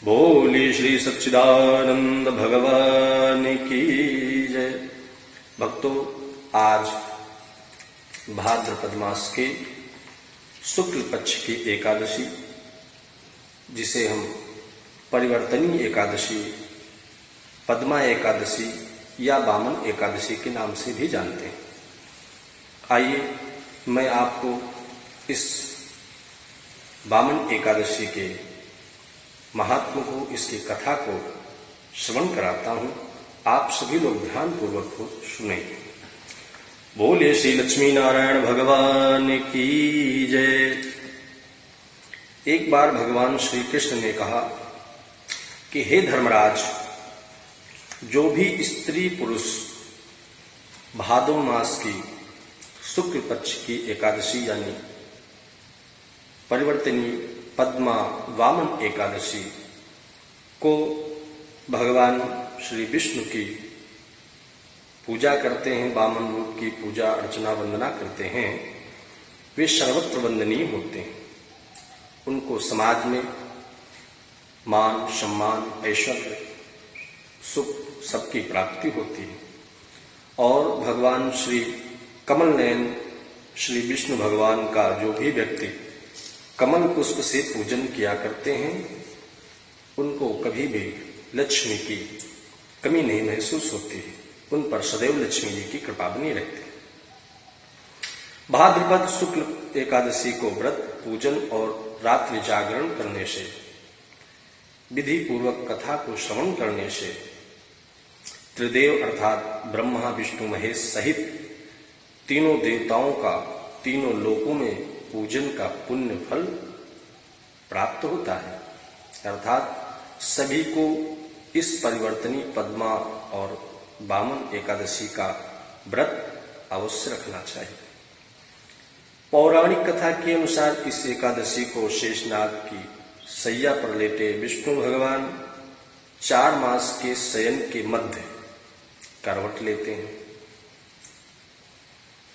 बोली श्री सच्चिदानंद भगवान की जय। भक्तों, आज भाद्रपद मास के शुक्ल पक्ष की एकादशी, जिसे हम परिवर्तनी एकादशी, पद्मा एकादशी या वामन एकादशी के नाम से भी जानते हैं। आइए मैं आपको इस वामन एकादशी के महात्म को, इसकी कथा को श्रवण कराता हूं। आप सभी लोग ध्यान पूर्वक को सुने। बोले श्री लक्ष्मी नारायण भगवान की जय। एक बार भगवान श्री कृष्ण ने कहा कि हे धर्मराज, जो भी स्त्री पुरुष भादो मास की शुक्ल पक्ष की एकादशी यानी परिवर्तनी पद्मा वामन एकादशी को भगवान श्री विष्णु की पूजा करते हैं, वामन रूप की पूजा अर्चना वंदना करते हैं, वे सर्वत्र वंदनीय होते हैं। उनको समाज में मान सम्मान ऐश्वर्य सुख सबकी प्राप्ति होती है। और भगवान श्री कमल नयन श्री विष्णु भगवान का जो भी व्यक्ति कमल पुष्प से पूजन किया करते हैं, उनको कभी भी लक्ष्मी की कमी नहीं महसूस होती है। उन पर सदैव लक्ष्मी जी की कृपा बनी रहती है। भाद्रपद शुक्ल एकादशी को व्रत पूजन और रात्रि जागरण करने से, विधि पूर्वक कथा को श्रवण करने से त्रिदेव अर्थात ब्रह्मा विष्णु महेश सहित तीनों देवताओं का तीनों लोकों में पूजन का पुण्य फल प्राप्त होता है। अर्थात सभी को इस परिवर्तनी पद्मा और वामन एकादशी का व्रत अवश्य रखना चाहिए। पौराणिक कथा के अनुसार इस एकादशी को शेषनाग की सैया पर लेटे विष्णु भगवान 4 मास के शयन के मध्य करवट लेते हैं।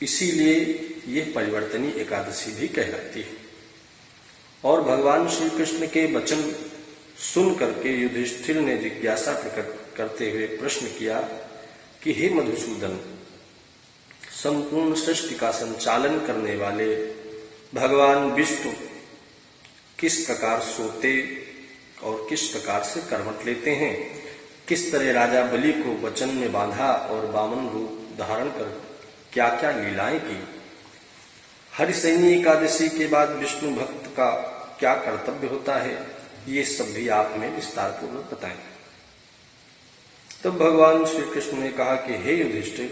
इसीलिए यह परिवर्तनी एकादशी भी कहलाती है। और भगवान श्री कृष्ण के वचन सुन करके युधिष्ठिर ने जिज्ञासा प्रकट करते हुए प्रश्न किया कि हे मधुसूदन, संपूर्ण सृष्टि का संचालन करने वाले भगवान विष्णु किस प्रकार सोते और किस प्रकार से करवट लेते हैं? किस तरह राजा बलि को वचन में बांधा और वामन रूप धारण कर क्या क्या लीलाएं की? हरिशयनी एकादशी के बाद विष्णु भक्त का क्या कर्तव्य होता है? ये सब भी आप में विस्तार पूर्वक बताएं। तब भगवान श्री कृष्ण ने कहा कि हे युधिष्ठिर,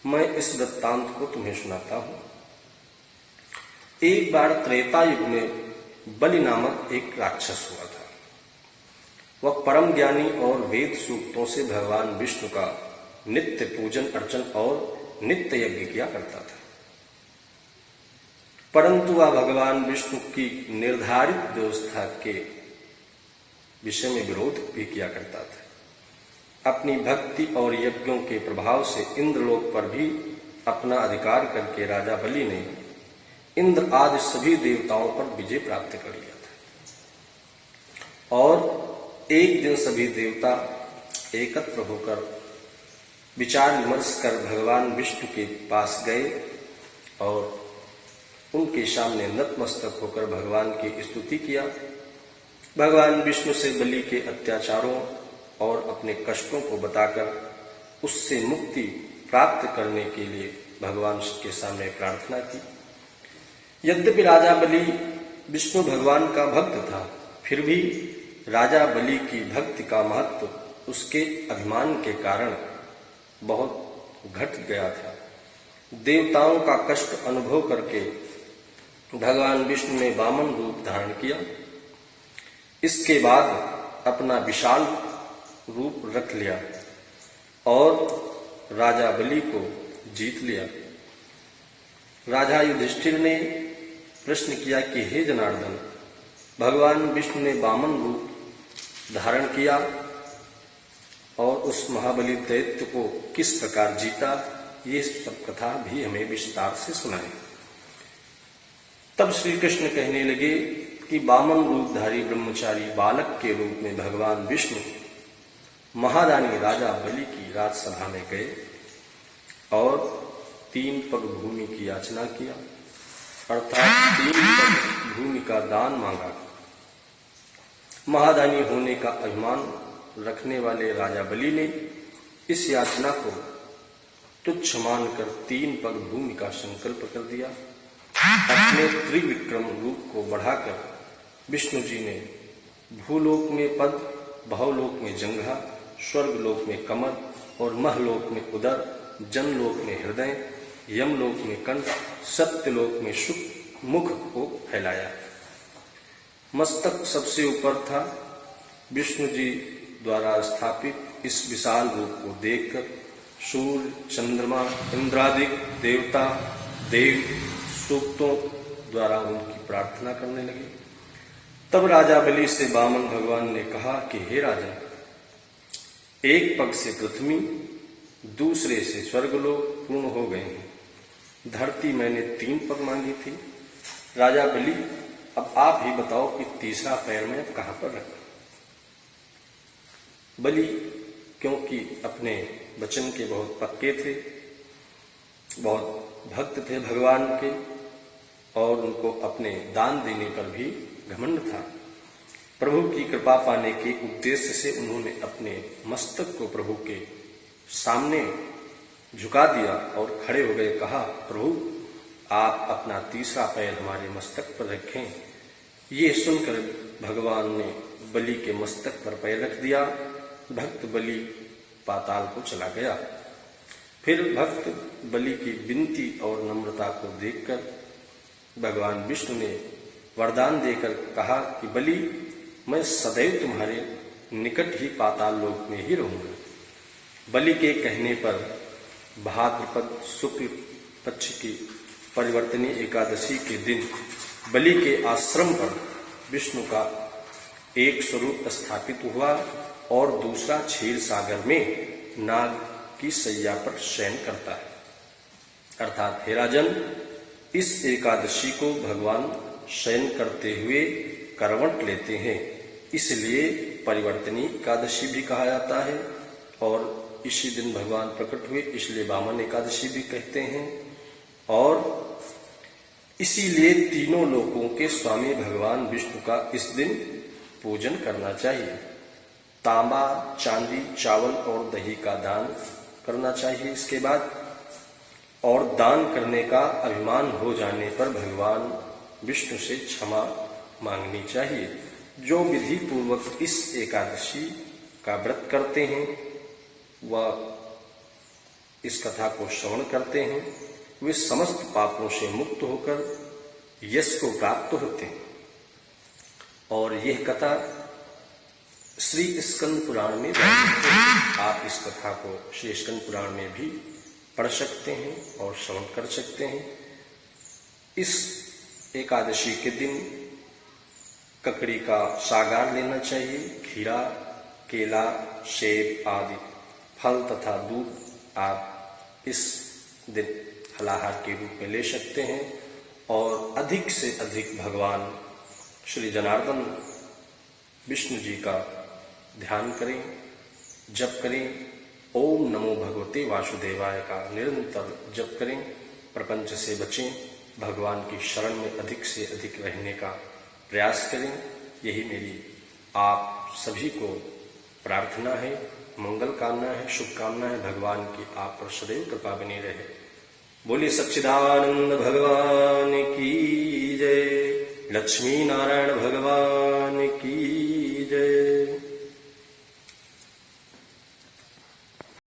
मैं इस वृत्तांत को तुम्हें सुनाता हूं। एक बार त्रेता युग में बलि नामक एक राक्षस हुआ था। वह परम ज्ञानी और वेद सूक्तों से भगवान विष्णु का नित्य पूजन अर्चन और नित्य यज्ञ किया करता था। परंतु वह भगवान विष्णु की निर्धारित व्यवस्था के विषय में विरोध भी किया करता था। अपनी भक्ति और यज्ञों के प्रभाव से इंद्रलोक पर भी अपना अधिकार करके राजा बलि ने इंद्र आदि सभी देवताओं पर विजय प्राप्त कर लिया था। और एक दिन सभी देवता एकत्र होकर विचार विमर्श कर भगवान विष्णु के पास गए और उनके सामने नतमस्तक होकर भगवान की स्तुति किया। भगवान विष्णु से बलि के अत्याचारों और अपने कष्टों को बताकर उससे मुक्ति प्राप्त करने के लिए भगवान के सामने प्रार्थना की। यद्यपि राजा बलि विष्णु भगवान का भक्त था, फिर भी राजा बलि की भक्ति का महत्व उसके अभिमान के कारण बहुत घट गया था। देवताओं का कष्ट अनुभव करके भगवान विष्णु ने वामन रूप धारण किया। इसके बाद अपना विशाल रूप रख लिया और राजा बलि को जीत लिया। राजा युधिष्ठिर ने प्रश्न किया कि हे जनार्दन, भगवान विष्णु ने वामन रूप धारण किया और उस महाबली दैत्य को किस प्रकार जीता? ये सब कथा भी हमें विस्तार से सुनाए। तब श्री कृष्ण कहने लगे कि वामन रूपधारी ब्रह्मचारी बालक के रूप में भगवान विष्णु महादानी राजा बलि की राजसभा में गए और 3 पग भूमि की याचना किया, अर्थात 3 पग भूमि का दान मांगा। महादानी होने का अभिमान रखने वाले राजा बलि ने इस याचना को तुच्छ मानकर 3 पग भूमि का संकल्प कर दिया। अपने त्रिविक्रम रूप को बढ़ाकर विष्णु जी ने भूलोक में पद, भावलोक में जंघा, स्वर्गलोक में कमर और महलोक में उदर, जनलोक में हृदय, यमलोक में कंठ, सत्यलोक में मुख को फैलाया। मस्तक सबसे ऊपर था। विष्णु जी द्वारा स्थापित इस विशाल रूप को देखकर सूर्य, चंद्रमा, इंद्रादि देवता, देव सूक्तों द्वारा उनकी प्रार्थना करने लगे। तब राजा बलि से वामन भगवान ने कहा कि हे राजन, एक पग से पृथ्वी, दूसरे से स्वर्गलोक पूर्ण हो गए हैं। धरती मैंने 3 पग मांगी थी। राजा बलि, अब आप ही बताओ कि तीसरा पैर मैं कहां पर रखूं। बलि क्योंकि अपने वचन के बहुत पक्के थे, बहुत भक्त थे भगवान के, और उनको अपने दान देने पर भी घमंड था। प्रभु की कृपा पाने के उद्देश्य से उन्होंने अपने मस्तक को प्रभु के सामने झुका दिया और खड़े हो गए। कहा, प्रभु आप अपना तीसरा पैर हमारे मस्तक पर रखें। ये सुनकर भगवान ने बलि के मस्तक पर पैर रख दिया। भक्त बलि पाताल को चला गया। फिर भक्त बलि की विनती और नम्रता को देखकर भगवान विष्णु ने वरदान देकर कहा कि बलि, मैं सदैव तुम्हारे निकट ही पाताल लोक में ही रहूंगा। बलि के कहने पर भाद्रपद शुक्ल पक्ष की परिवर्तनी एकादशी के दिन बलि के आश्रम पर विष्णु का एक स्वरूप स्थापित हुआ और दूसरा क्षीर सागर में नाग की सैया पर शयन करता है। अर्थात हे राजन, इस एकादशी को भगवान शयन करते हुए करवट लेते हैं, इसलिए परिवर्तनी एकादशी भी कहा जाता है। और इसी दिन भगवान प्रकट हुए, इसलिए वामन एकादशी भी कहते हैं। और इसीलिए तीनों लोकों के स्वामी भगवान विष्णु का इस दिन पूजन करना चाहिए। तांबा, चांदी, चावल और दही का दान करना चाहिए। इसके बाद और दान करने का अभिमान हो जाने पर भगवान विष्णु से क्षमा मांगनी चाहिए। जो विधि पूर्वक इस एकादशी का व्रत करते हैं, वह इस कथा को श्रवण करते हैं, वे समस्त पापों से मुक्त होकर यश को प्राप्त होते हैं। और यह कथा श्री स्कंद पुराण में वर्णित है। आप इस कथा को श्री स्कंद पुराण में भी पढ़ सकते हैं और श्रवण कर सकते हैं। इस एकादशी के दिन ककड़ी का सागार लेना चाहिए। खीरा, केला, सेब आदि फल तथा दूध आप इस दिन फलाहार के रूप में ले सकते हैं। और अधिक से अधिक भगवान श्री जनार्दन विष्णु जी का ध्यान करें, जप करें। ओम नमो भगवते वासुदेवाय का निरंतर जप करें। प्रपंच से बचें, भगवान की शरण में अधिक से अधिक रहने का प्रयास करें। यही मेरी आप सभी को प्रार्थना है, मंगल कामना है, शुभकामना है। भगवान की आप पर सदैव कृपा बनी रहे। बोलिए सच्चिदानंद भगवान की जय। लक्ष्मी नारायण भगवान